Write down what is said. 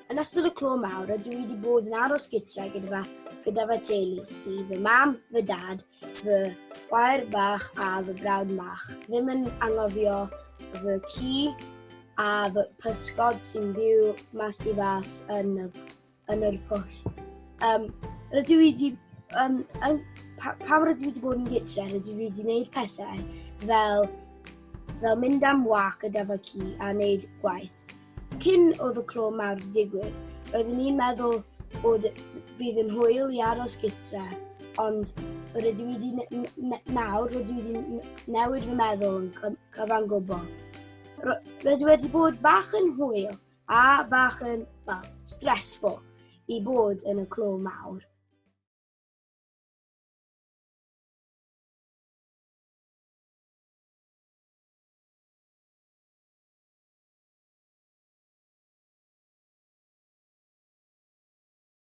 Yn ystod y clo mawr, rydw i wedi bod yn aros gytre gyda fy teulu sydd fy mam, fy dad, fy chwaer bach a fy brawd mach. Ddim yn angofio fy ci a fy pysgod sy'n byw mas di fas yn yr pwll. Rydw i wedi, pam rydw i wedi bod yn gytre, rydw i wedi gwneud pethau fel mynd am wac gyda fy ci a wneud gwaith. Cyn oedd y clo mawr wedi digwydd, roeddwn i'n meddwl bydd yn hwyl i aros gytre, ond rydw i wedi newid fy meddwl yn cyfan gwbl. Rydw i wedi bod bach yn hwyl a bach yn stressful i bod yn y clo mawr.